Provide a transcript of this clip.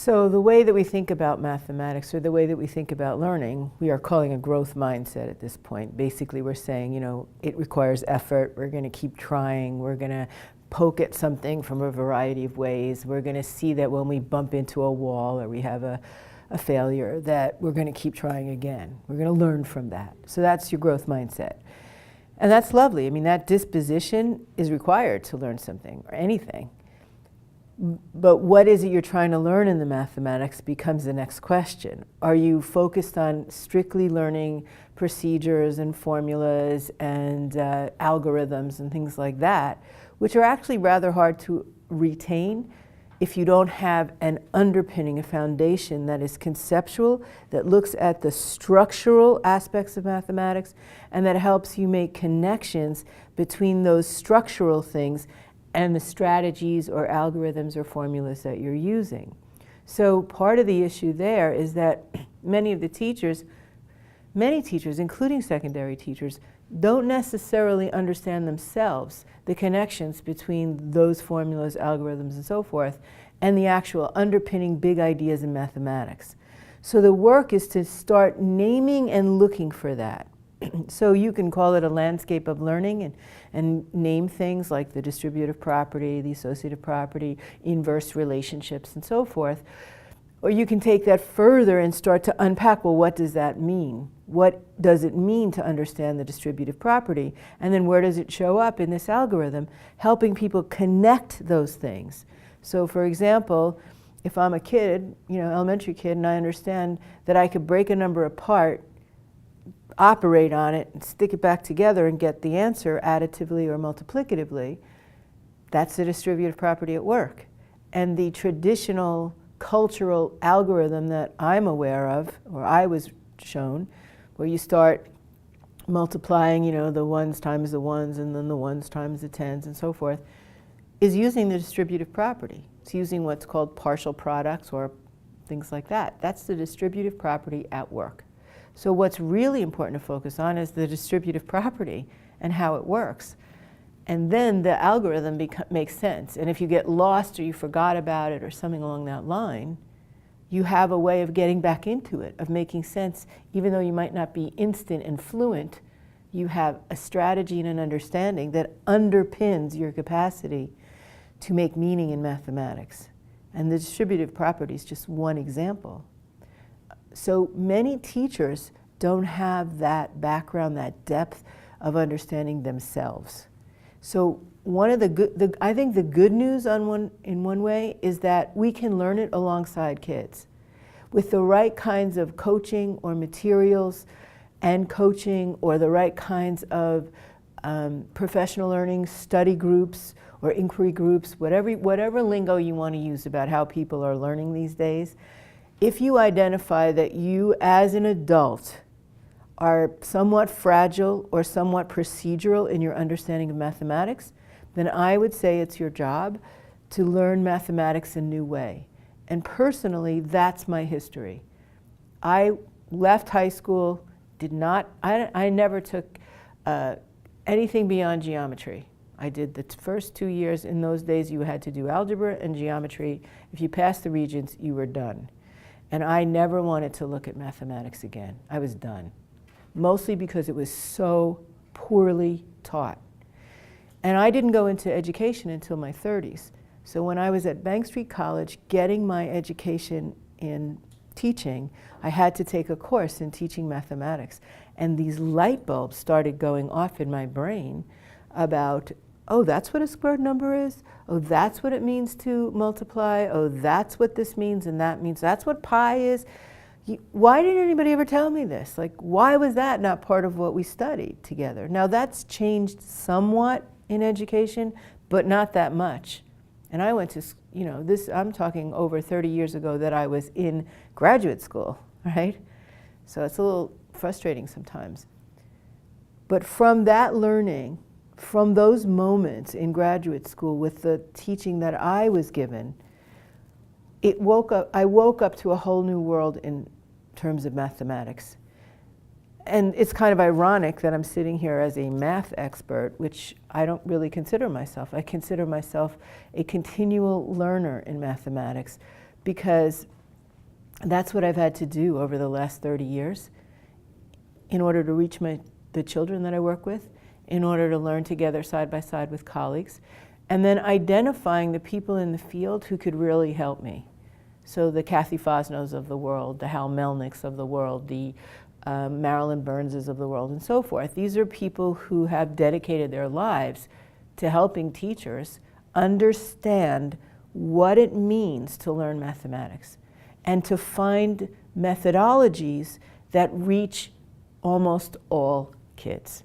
So the way that we think about mathematics, or the way that we think about learning, we are calling a growth mindset at this point. Basically, we're saying, it requires effort. We're going to keep trying. We're going to poke at something from a variety of ways. We're going to see that when we bump into a wall or we have a failure, that we're going to keep trying again. We're going to learn from that. So that's your growth mindset. And that's lovely. I mean, that disposition is required to learn something or anything. But what is it you're trying to learn in the mathematics becomes the next question. Are you focused on strictly learning procedures and formulas and algorithms and things like that, which are actually rather hard to retain if you don't have an underpinning, a foundation that is conceptual, that looks at the structural aspects of mathematics, and that helps you make connections between those structural things and the strategies or algorithms or formulas that you're using. So part of the issue there is that many teachers, including secondary teachers, don't necessarily understand themselves the connections between those formulas, algorithms, and so forth, and the actual underpinning big ideas in mathematics. So the work is to start naming and looking for that. So you can call it a landscape of learning and name things like the distributive property, the associative property, inverse relationships, and so forth. Or you can take that further and start to unpack, well, what does that mean? What does it mean to understand the distributive property? And then where does it show up in this algorithm, helping people connect those things? So for example, if I'm a kid, elementary kid, and I understand that I could break a number apart, operate on it, and stick it back together and get the answer additively or multiplicatively, that's the distributive property at work. And the traditional cultural algorithm that I'm aware of, or I was shown, where you start multiplying, the ones times the ones, and then the ones times the tens, and so forth, is using the distributive property. It's using what's called partial products or things like that. That's the distributive property at work. So what's really important to focus on is the distributive property and how it works. And then the algorithm makes sense. And if you get lost or you forgot about it or something along that line, you have a way of getting back into it, of making sense. Even though you might not be instant and fluent, you have a strategy and an understanding that underpins your capacity to make meaning in mathematics. And the distributive property is just one example. So many teachers don't have that background, that depth of understanding themselves. So one of I think the good news in one way is that we can learn it alongside kids. With the right kinds of coaching or materials and coaching, or the right kinds of professional learning, study groups or inquiry groups, whatever lingo you want to use about how people are learning these days, if you identify that you as an adult are somewhat fragile or somewhat procedural in your understanding of mathematics, then I would say it's your job to learn mathematics in a new way. And personally, that's my history. I left high school, I never took anything beyond geometry. I did the first 2 years. In those days, you had to do algebra and geometry. If you passed the Regents, you were done. And I never wanted to look at mathematics again. I was done. Mostly because it was so poorly taught. And I didn't go into education until my 30s. So when I was at Bank Street College getting my education in teaching, I had to take a course in teaching mathematics. And these light bulbs started going off in my brain about, oh, that's what a squared number is? Oh, that's what it means to multiply? Oh, that's what this means and that means. That's what pi is? Why didn't anybody ever tell me this? Like, why was that not part of what we studied together? Now, that's changed somewhat in education, but not that much. And I went to, I'm talking over 30 years ago that I was in graduate school, right? So it's a little frustrating sometimes. But from that learning, from those moments in graduate school with the teaching that I was given, I woke up to a whole new world in terms of mathematics. And it's kind of ironic that I'm sitting here as a math expert, which I don't really consider myself. I consider myself a continual learner in mathematics because that's what I've had to do over the last 30 years in order to reach the children that I work with, in order to learn together side by side with colleagues, and then identifying the people in the field who could really help me. So the Kathy Fosnos of the world, the Hal Melnicks of the world, the Marilyn Burnses of the world, and so forth. These are people who have dedicated their lives to helping teachers understand what it means to learn mathematics and to find methodologies that reach almost all kids.